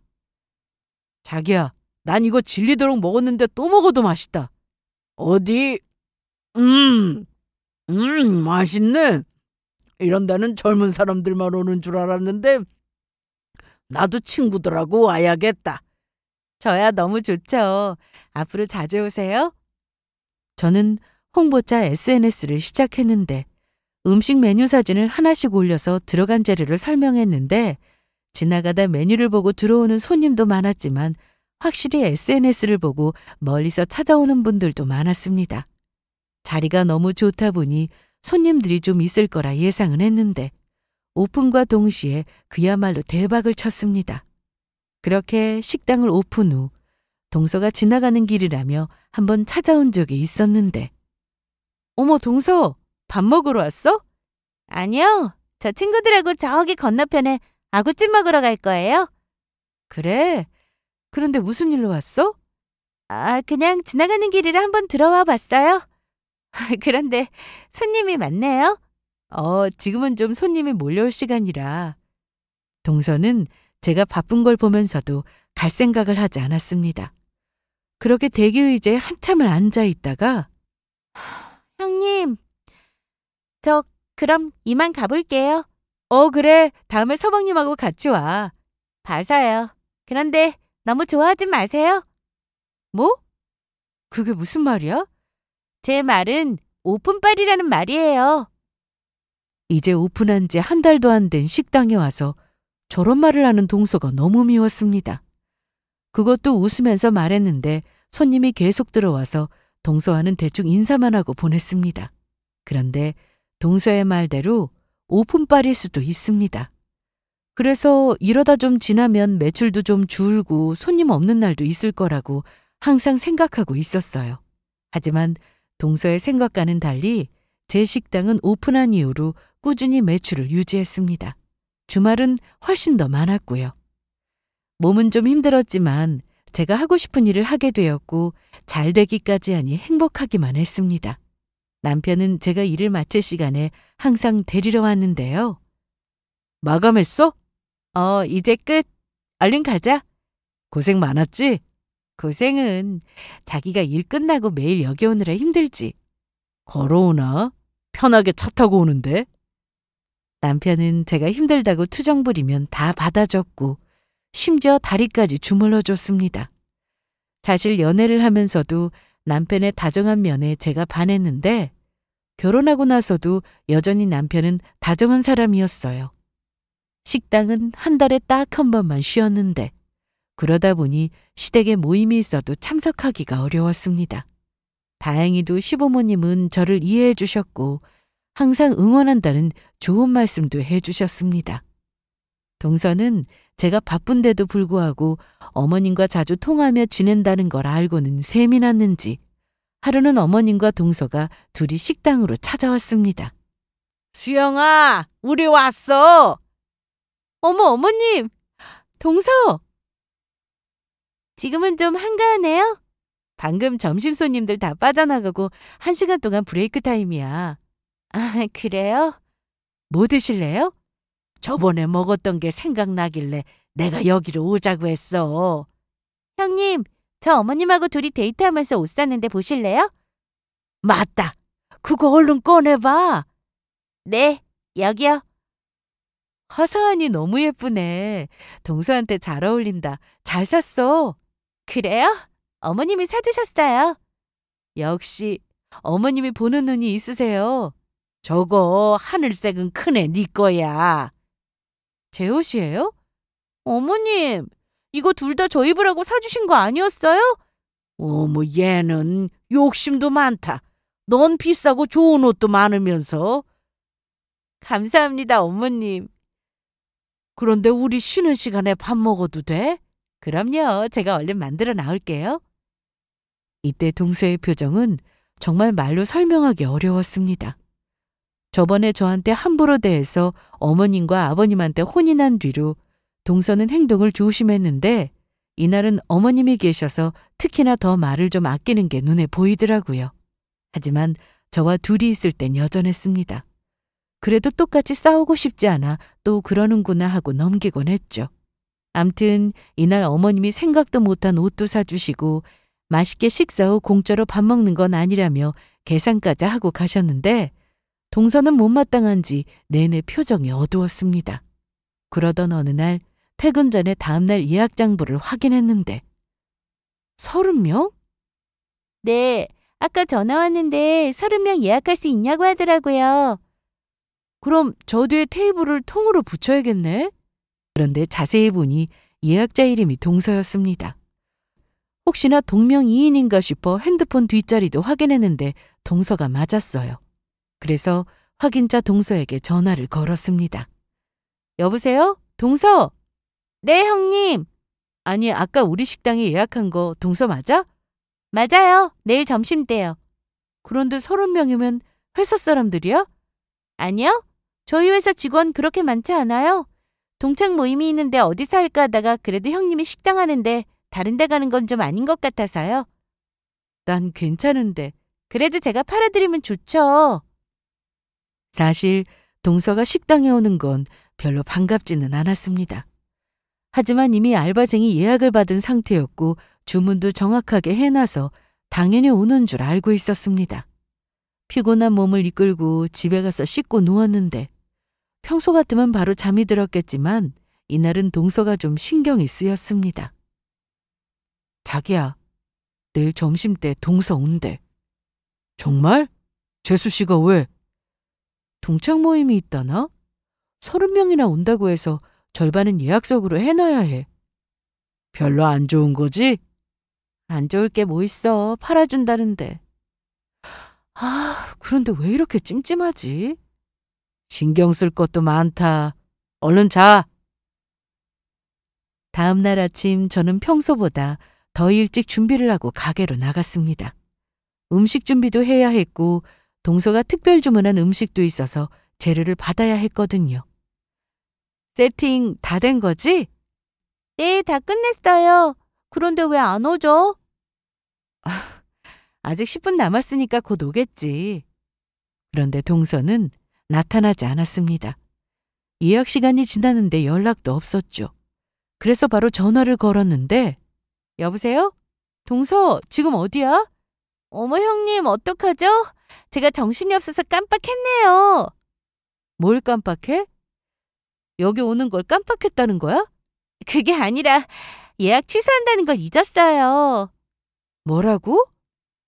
자기야, 난 이거 질리도록 먹었는데 또 먹어도 맛있다. 어디? 맛있네. 이런 데는 젊은 사람들만 오는 줄 알았는데 나도 친구들하고 와야겠다. 저야 너무 좋죠. 앞으로 자주 오세요. 저는 홍보차 SNS를 시작했는데 음식 메뉴 사진을 하나씩 올려서 들어간 재료를 설명했는데 지나가다 메뉴를 보고 들어오는 손님도 많았지만 확실히 SNS를 보고 멀리서 찾아오는 분들도 많았습니다. 자리가 너무 좋다 보니 손님들이 좀 있을 거라 예상은 했는데 오픈과 동시에 그야말로 대박을 쳤습니다. 그렇게 식당을 오픈 후 동서가 지나가는 길이라며 한번 찾아온 적이 있었는데 어머 동서, 밥 먹으러 왔어? 아니요. 저 친구들하고 저기 건너편에 아구찜 먹으러 갈 거예요. 그래? 그런데 무슨 일로 왔어? 그냥 지나가는 길이라 한번 들어와 봤어요. 그런데 손님이 많네요. 지금은 좀 손님이 몰려올 시간이라. 동서는 제가 바쁜 걸 보면서도 갈 생각을 하지 않았습니다. 그렇게 대기 의자에 한참을 앉아 있다가 형님, 저 그럼 이만 가볼게요. 그래. 다음에 서방님하고 같이 와. 봐서요. 그런데 너무 좋아하지 마세요. 뭐? 그게 무슨 말이야? 제 말은 오픈빨이라는 말이에요. 이제 오픈한 지 한 달도 안 된 식당에 와서 저런 말을 하는 동서가 너무 미웠습니다. 그것도 웃으면서 말했는데 손님이 계속 들어와서 동서와는 대충 인사만 하고 보냈습니다. 그런데 동서의 말대로 오픈빨일 수도 있습니다. 그래서 이러다 좀 지나면 매출도 좀 줄고 손님 없는 날도 있을 거라고 항상 생각하고 있었어요. 하지만 동서의 생각과는 달리 제 식당은 오픈한 이후로 꾸준히 매출을 유지했습니다. 주말은 훨씬 더 많았고요. 몸은 좀 힘들었지만 제가 하고 싶은 일을 하게 되었고 잘 되기까지 하니 행복하기만 했습니다. 남편은 제가 일을 마칠 시간에 항상 데리러 왔는데요. 마감했어? 이제 끝. 얼른 가자. 고생 많았지? 고생은 자기가 일 끝나고 매일 여기 오느라 힘들지. 걸어오나? 편하게 차 타고 오는데? 남편은 제가 힘들다고 투정 부리면 다 받아줬고 심지어 다리까지 주물러 줬습니다. 사실 연애를 하면서도 남편의 다정한 면에 제가 반했는데 결혼하고 나서도 여전히 남편은 다정한 사람이었어요. 식당은 한 달에 딱 한 번만 쉬었는데 그러다 보니 시댁에 모임이 있어도 참석하기가 어려웠습니다. 다행히도 시부모님은 저를 이해해 주셨고 항상 응원한다는 좋은 말씀도 해 주셨습니다. 동서는 제가 바쁜데도 불구하고 어머님과 자주 통하며 지낸다는 걸 알고는 셈이 났는지 하루는 어머님과 동서가 둘이 식당으로 찾아왔습니다. 수영아, 우리 왔어. 어머, 어머님! 동서! 지금은 좀 한가하네요? 방금 점심 손님들 다 빠져나가고 1시간 동안 브레이크 타임이야. 그래요? 뭐 드실래요? 저번에 먹었던 게 생각나길래 내가 여기로 오자고 했어. 형님, 저 어머님하고 둘이 데이트하면서 옷 샀는데 보실래요? 맞다. 그거 얼른 꺼내봐. 네, 여기요. 화사하니 너무 예쁘네. 동서한테 잘 어울린다. 잘 샀어. 그래요? 어머님이 사주셨어요. 역시 어머님이 보는 눈이 있으세요. 저거 하늘색은 크네, 네 거야. 제 옷이에요? 어머님, 이거 둘 다 저 입으라고 사주신 거 아니었어요? 어머, 얘는 욕심도 많다. 넌 비싸고 좋은 옷도 많으면서. 감사합니다, 어머님. 그런데 우리 쉬는 시간에 밥 먹어도 돼? 그럼요. 제가 얼른 만들어 나올게요. 이때 동서의 표정은 정말 말로 설명하기 어려웠습니다. 저번에 저한테 함부로 대해서 어머님과 아버님한테 혼이 난 뒤로 동서는 행동을 조심했는데 이날은 어머님이 계셔서 특히나 더 말을 좀 아끼는 게 눈에 보이더라고요. 하지만 저와 둘이 있을 땐 여전했습니다. 그래도 똑같이 싸우고 싶지 않아 또 그러는구나 하고 넘기곤 했죠. 암튼 이날 어머님이 생각도 못한 옷도 사주시고 맛있게 식사 후 공짜로 밥 먹는 건 아니라며 계산까지 하고 가셨는데 동서는 못마땅한지 내내 표정이 어두웠습니다. 그러던 어느 날 퇴근 전에 다음날 예약 장부를 확인했는데 30명? 네, 아까 전화 왔는데 30명 예약할 수 있냐고 하더라고요. 그럼 저 뒤에 테이블을 통으로 붙여야겠네? 그런데 자세히 보니 예약자 이름이 동서였습니다. 혹시나 동명이인인가 싶어 핸드폰 뒷자리도 확인했는데 동서가 맞았어요. 그래서 확인자 동서에게 전화를 걸었습니다. 여보세요? 동서? 네, 형님. 아니, 아까 우리 식당에 예약한 거 동서 맞아? 맞아요. 내일 점심 때요. 그런데 30명이면 회사 사람들이야? 아니요. 저희 회사 직원 그렇게 많지 않아요. 동창 모임이 있는데 어디서 할까 하다가 그래도 형님이 식당 하는데 다른 데 가는 건 좀 아닌 것 같아서요. 난 괜찮은데. 그래도 제가 팔아드리면 좋죠. 사실 동서가 식당에 오는 건 별로 반갑지는 않았습니다. 하지만 이미 알바생이 예약을 받은 상태였고 주문도 정확하게 해놔서 당연히 오는 줄 알고 있었습니다. 피곤한 몸을 이끌고 집에 가서 씻고 누웠는데 평소 같으면 바로 잠이 들었겠지만 이날은 동서가 좀 신경이 쓰였습니다. 자기야, 내일 점심때 동서 온대. 정말? 재수 씨가 왜? 동창 모임이 있다나? 30명이나 온다고 해서 절반은 예약석으로 해놔야 해. 별로 안 좋은 거지? 안 좋을 게 뭐 있어. 팔아준다는데. 그런데 왜 이렇게 찜찜하지? 신경 쓸 것도 많다. 얼른 자. 다음 날 아침 저는 평소보다 더 일찍 준비를 하고 가게로 나갔습니다. 음식 준비도 해야 했고 동서가 특별 주문한 음식도 있어서 재료를 받아야 했거든요. 세팅 다 된 거지? 네, 다 끝냈어요. 그런데 왜 안 오죠? 아직 10분 남았으니까 곧 오겠지. 그런데 동서는 나타나지 않았습니다. 예약 시간이 지났는데 연락도 없었죠. 그래서 바로 전화를 걸었는데 여보세요? 동서 지금 어디야? 어머 형님 어떡하죠? 제가 정신이 없어서 깜빡했네요. 뭘 깜빡해? 여기 오는 걸 깜빡했다는 거야? 그게 아니라 예약 취소한다는 걸 잊었어요. 뭐라고?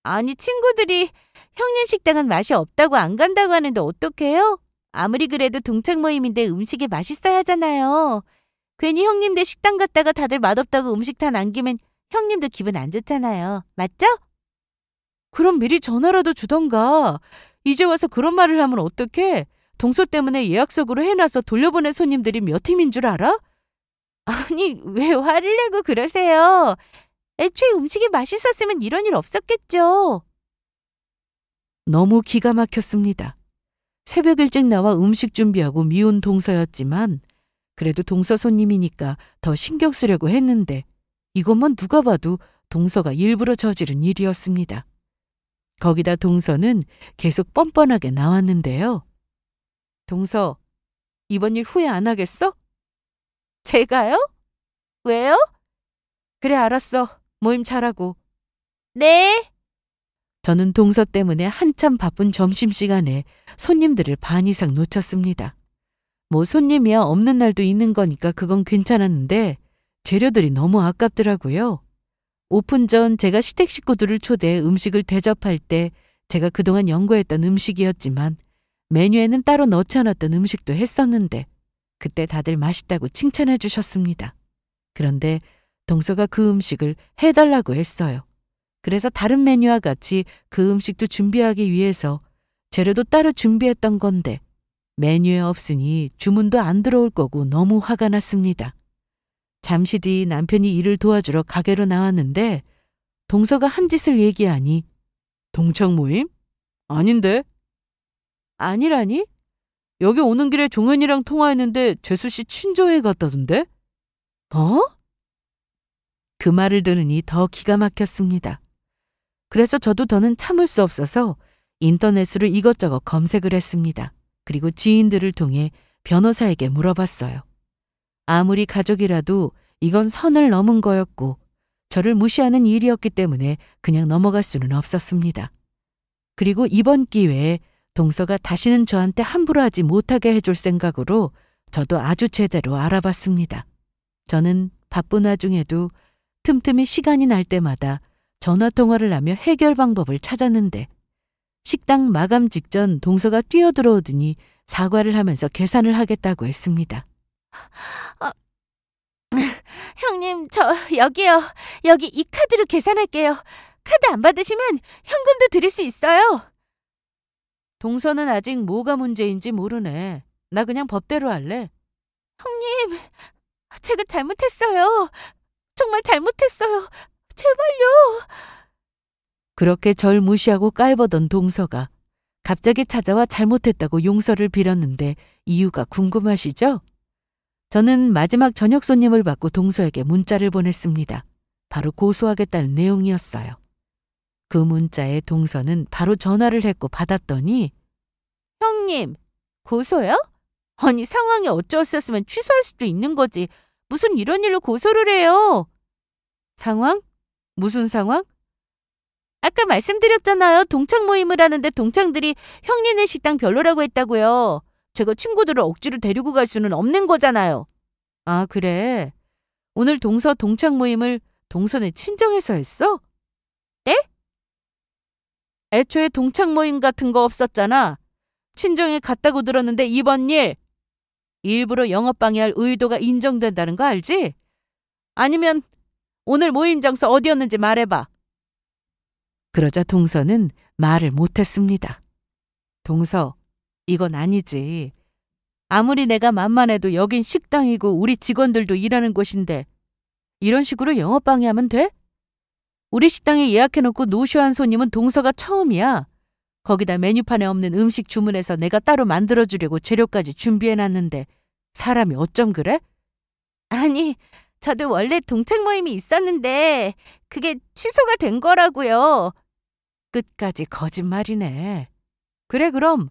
아니 친구들이 형님 식당은 맛이 없다고 안 간다고 하는데 어떡해요? 아무리 그래도 동창 모임인데 음식이 맛있어야 하잖아요. 괜히 형님들 식당 갔다가 다들 맛없다고 음식 다 남기면 형님도 기분 안 좋잖아요. 맞죠? 그럼 미리 전화라도 주던가. 이제 와서 그런 말을 하면 어떡해? 동서 때문에 예약석으로 해놔서 돌려보낸 손님들이 몇 팀인 줄 알아? 아니 왜 화를 내고 그러세요? 애초에 음식이 맛있었으면 이런 일 없었겠죠. 너무 기가 막혔습니다. 새벽 일찍 나와 음식 준비하고 미운 동서였지만 그래도 동서 손님이니까 더 신경 쓰려고 했는데 이것만 누가 봐도 동서가 일부러 저지른 일이었습니다. 거기다 동서는 계속 뻔뻔하게 나왔는데요. 동서, 이번 일 후회 안 하겠어? 제가요? 왜요? 그래, 알았어. 모임 잘하고. 네. 저는 동서 때문에 한참 바쁜 점심시간에 손님들을 반 이상 놓쳤습니다. 뭐 손님이야 없는 날도 있는 거니까 그건 괜찮았는데 재료들이 너무 아깝더라고요. 오픈 전 제가 시댁 식구들을 초대해 음식을 대접할 때 제가 그동안 연구했던 음식이었지만 메뉴에는 따로 넣지 않았던 음식도 했었는데 그때 다들 맛있다고 칭찬해 주셨습니다. 그런데 동서가 그 음식을 해달라고 했어요. 그래서 다른 메뉴와 같이 그 음식도 준비하기 위해서 재료도 따로 준비했던 건데 메뉴에 없으니 주문도 안 들어올 거고 너무 화가 났습니다. 잠시 뒤 남편이 일을 도와주러 가게로 나왔는데 동서가 한 짓을 얘기하니 동창 모임? 아닌데? 아니라니? 여기 오는 길에 종현이랑 통화했는데 재수 씨 친조회 갔다던데? 뭐? 그 말을 들으니 더 기가 막혔습니다. 그래서 저도 더는 참을 수 없어서 인터넷으로 이것저것 검색을 했습니다. 그리고 지인들을 통해 변호사에게 물어봤어요. 아무리 가족이라도 이건 선을 넘은 거였고 저를 무시하는 일이었기 때문에 그냥 넘어갈 수는 없었습니다. 그리고 이번 기회에 동서가 다시는 저한테 함부로 하지 못하게 해줄 생각으로 저도 아주 제대로 알아봤습니다. 저는 바쁜 와중에도 틈틈이 시간이 날 때마다 전화통화를 하며 해결 방법을 찾았는데 식당 마감 직전 동서가 뛰어들어오더니 사과를 하면서 계산을 하겠다고 했습니다. 형님, 저 여기요. 여기 이 카드로 계산할게요. 카드 안 받으시면 현금도 드릴 수 있어요. 동서는 아직 뭐가 문제인지 모르네. 나 그냥 법대로 할래. 형님, 제가 잘못했어요. 정말 잘못했어요. 제발요. 그렇게 절 무시하고 깔보던 동서가 갑자기 찾아와 잘못했다고 용서를 빌었는데 이유가 궁금하시죠? 저는 마지막 저녁 손님을 받고 동서에게 문자를 보냈습니다. 바로 고소하겠다는 내용이었어요. 그 문자에 동서는 바로 전화를 했고 받았더니 형님, 고소요? 아니, 상황이 어쩌었었으면 취소할 수도 있는 거지. 무슨 이런 일로 고소를 해요? 상황? 무슨 상황? 아까 말씀드렸잖아요. 동창 모임을 하는데 동창들이 형님네 식당 별로라고 했다고요. 제가 친구들을 억지로 데리고 갈 수는 없는 거잖아요. 아, 그래. 오늘 동서 동창 모임을 동서네 친정에서 했어? 네? 애초에 동창 모임 같은 거 없었잖아. 친정에 갔다고 들었는데 이번 일 일부러 영업방해할 의도가 인정된다는 거 알지? 아니면 오늘 모임 장소 어디였는지 말해봐. 그러자 동서는 말을 못했습니다. 동서, 이건 아니지. 아무리 내가 만만해도 여긴 식당이고 우리 직원들도 일하는 곳인데 이런 식으로 영업방해하면 돼? 우리 식당에 예약해놓고 노쇼한 손님은 동서가 처음이야. 거기다 메뉴판에 없는 음식 주문해서 내가 따로 만들어주려고 재료까지 준비해놨는데 사람이 어쩜 그래? 아니, 저도 원래 동창 모임이 있었는데 그게 취소가 된 거라고요. 끝까지 거짓말이네. 그래, 그럼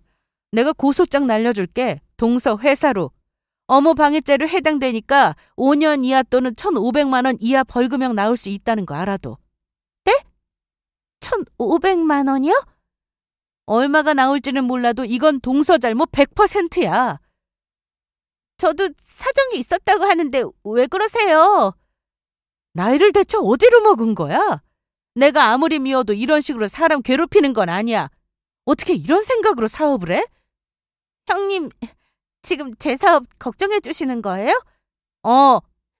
내가 고소장 날려줄게. 동서 회사로. 업무방해죄로 해당되니까 5년 이하 또는 1,500만 원 이하 벌금형 나올 수 있다는 거 알아도. 네? 1,500만 원이요? 얼마가 나올지는 몰라도 이건 동서 잘못 100%야. 저도 사정이 있었다고 하는데 왜 그러세요? 나이를 대체 어디로 먹은 거야? 내가 아무리 미워도 이런 식으로 사람 괴롭히는 건 아니야. 어떻게 이런 생각으로 사업을 해? 형님, 지금 제 사업 걱정해 주시는 거예요?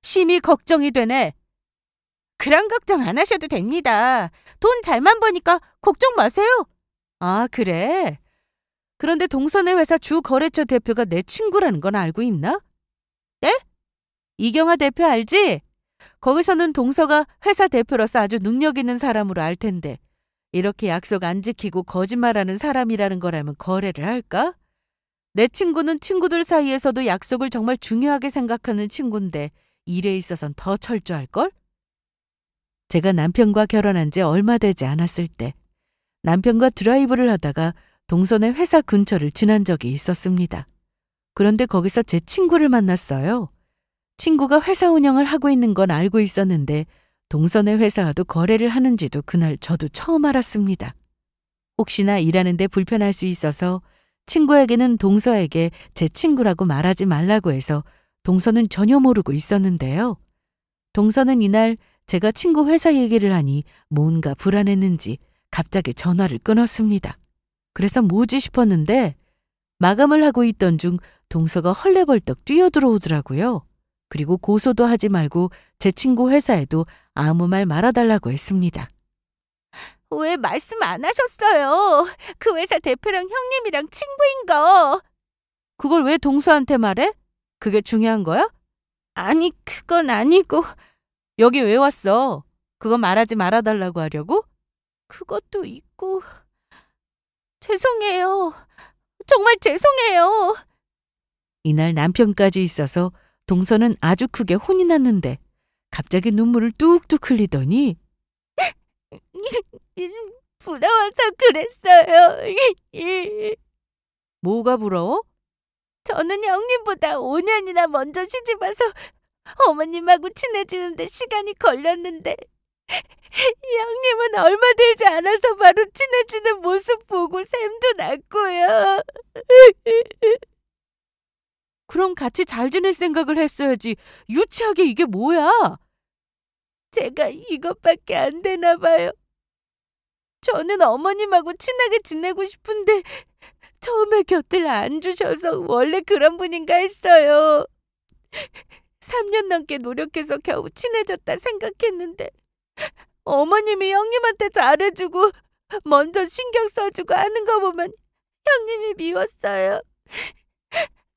심히 걱정이 되네. 그런 걱정 안 하셔도 됩니다. 돈 잘만 버니까 걱정 마세요. 아, 그래? 그런데 동서네 회사 주 거래처 대표가 내 친구라는 건 알고 있나? 네? 이경아 대표 알지? 거기서는 동서가 회사 대표로서 아주 능력 있는 사람으로 알 텐데 이렇게 약속 안 지키고 거짓말하는 사람이라는 거라면 거래를 할까? 내 친구는 친구들 사이에서도 약속을 정말 중요하게 생각하는 친구인데 일에 있어선 더 철저할걸? 제가 남편과 결혼한 지 얼마 되지 않았을 때 남편과 드라이브를 하다가 동서네 회사 근처를 지난 적이 있었습니다. 그런데 거기서 제 친구를 만났어요. 친구가 회사 운영을 하고 있는 건 알고 있었는데 동서네 회사와도 거래를 하는지도 그날 저도 처음 알았습니다. 혹시나 일하는데 불편할 수 있어서 친구에게는 동서에게 제 친구라고 말하지 말라고 해서 동서는 전혀 모르고 있었는데요. 동서는 이날 제가 친구 회사 얘기를 하니 뭔가 불안했는지 갑자기 전화를 끊었습니다. 그래서 뭐지 싶었는데 마감을 하고 있던 중 동서가 헐레벌떡 뛰어들어오더라고요. 그리고 고소도 하지 말고 제 친구 회사에도 아무 말 말아달라고 했습니다. 왜 말씀 안 하셨어요? 그 회사 대표랑 형님이랑 친구인 거. 그걸 왜 동서한테 말해? 그게 중요한 거야? 아니, 그건 아니고. 여기 왜 왔어? 그거 말하지 말아달라고 하려고? 그것도 있고. 죄송해요. 정말 죄송해요. 이날 남편까지 있어서 동서는 아주 크게 혼이 났는데 갑자기 눈물을 뚝뚝 흘리더니 부러워서 그랬어요. 뭐가 부러워? 저는 형님보다 5년이나 먼저 시집와서 어머님하고 친해지는데 시간이 걸렸는데 형님은 얼마 되지 않아서 바로 친해지는 모습 보고 샘도 났고요. 그럼 같이 잘 지낼 생각을 했어야지. 유치하게 이게 뭐야? 제가 이것밖에 안 되나 봐요. 저는 어머님하고 친하게 지내고 싶은데 처음에 곁을 안 주셔서 원래 그런 분인가 했어요. 3년 넘게 노력해서 겨우 친해졌다 생각했는데 어머님이 형님한테 잘해주고 먼저 신경 써주고 하는 거 보면 형님이 미웠어요.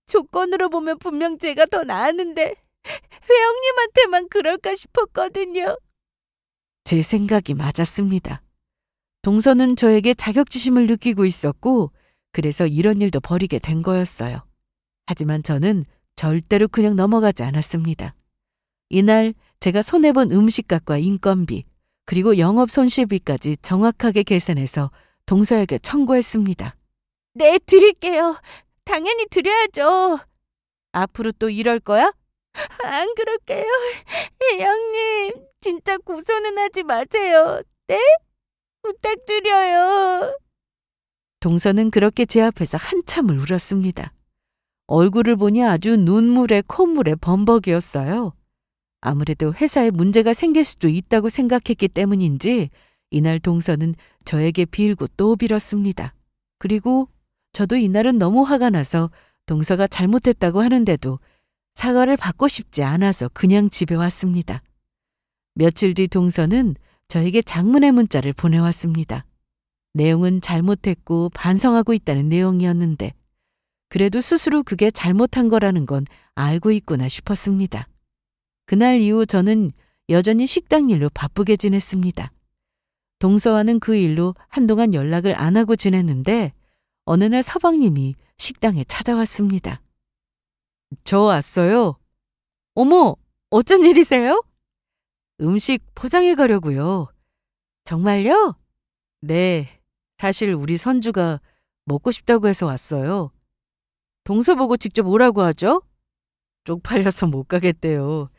조건으로 보면 분명 제가 더 나았는데 왜 형님한테만 그럴까 싶었거든요. 제 생각이 맞았습니다. 동서는 저에게 자격지심을 느끼고 있었고 그래서 이런 일도 벌이게 된 거였어요. 하지만 저는 절대로 그냥 넘어가지 않았습니다. 이날 제가 손해본 음식값과 인건비 그리고 영업 손실비까지 정확하게 계산해서 동서에게 청구했습니다. 네, 드릴게요. 당연히 드려야죠. 앞으로 또 이럴 거야? 안 그럴게요. 형님, 진짜 고소는 하지 마세요. 네? 부탁드려요. 동서는 그렇게 제 앞에서 한참을 울었습니다. 얼굴을 보니 아주 눈물에 콧물에 범벅이었어요. 아무래도 회사에 문제가 생길 수도 있다고 생각했기 때문인지 이날 동서는 저에게 빌고 또 빌었습니다. 그리고 저도 이날은 너무 화가 나서 동서가 잘못했다고 하는데도 사과를 받고 싶지 않아서 그냥 집에 왔습니다. 며칠 뒤 동서는 저에게 장문의 문자를 보내왔습니다. 내용은 잘못했고 반성하고 있다는 내용이었는데 그래도 스스로 그게 잘못한 거라는 건 알고 있구나 싶었습니다. 그날 이후 저는 여전히 식당 일로 바쁘게 지냈습니다. 동서와는 그 일로 한동안 연락을 안 하고 지냈는데 어느 날 서방님이 식당에 찾아왔습니다. 저 왔어요. 어머, 어쩐 일이세요? 음식 포장해 가려고요. 정말요? 네, 사실 우리 선주가 먹고 싶다고 해서 왔어요. 동서 보고 직접 오라고 하죠? 쪽팔려서 못 가겠대요.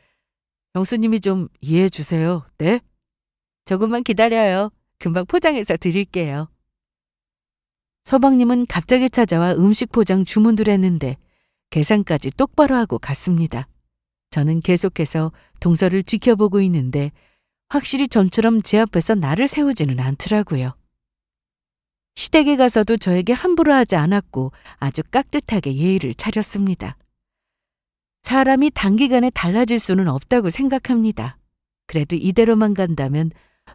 형수님이 좀 이해해 주세요. 네? 조금만 기다려요. 금방 포장해서 드릴게요. 서방님은 갑자기 찾아와 음식 포장 주문을 했는데 계산까지 똑바로 하고 갔습니다. 저는 계속해서 동서를 지켜보고 있는데 확실히 전처럼 제 앞에서 나를 세우지는 않더라고요. 시댁에 가서도 저에게 함부로 하지 않았고 아주 깍듯하게 예의를 차렸습니다. 사람이 단기간에 달라질 수는 없다고 생각합니다. 그래도 이대로만 간다면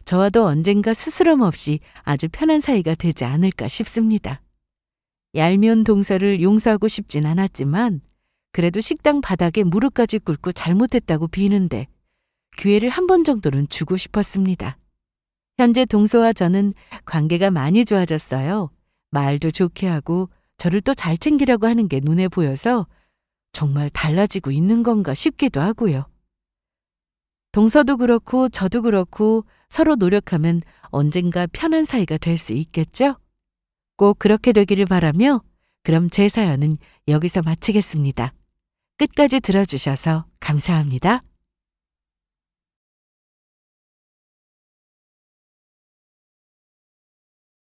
저와도 언젠가 스스럼 없이 아주 편한 사이가 되지 않을까 싶습니다. 얄미운 동서를 용서하고 싶진 않았지만 그래도 식당 바닥에 무릎까지 꿇고 잘못했다고 비는데 기회를 한 번 정도는 주고 싶었습니다. 현재 동서와 저는 관계가 많이 좋아졌어요. 말도 좋게 하고 저를 또 잘 챙기려고 하는 게 눈에 보여서 정말 달라지고 있는 건가 싶기도 하고요. 동서도 그렇고 저도 그렇고 서로 노력하면 언젠가 편한 사이가 될 수 있겠죠? 꼭 그렇게 되기를 바라며 그럼 제 사연은 여기서 마치겠습니다. 끝까지 들어주셔서 감사합니다.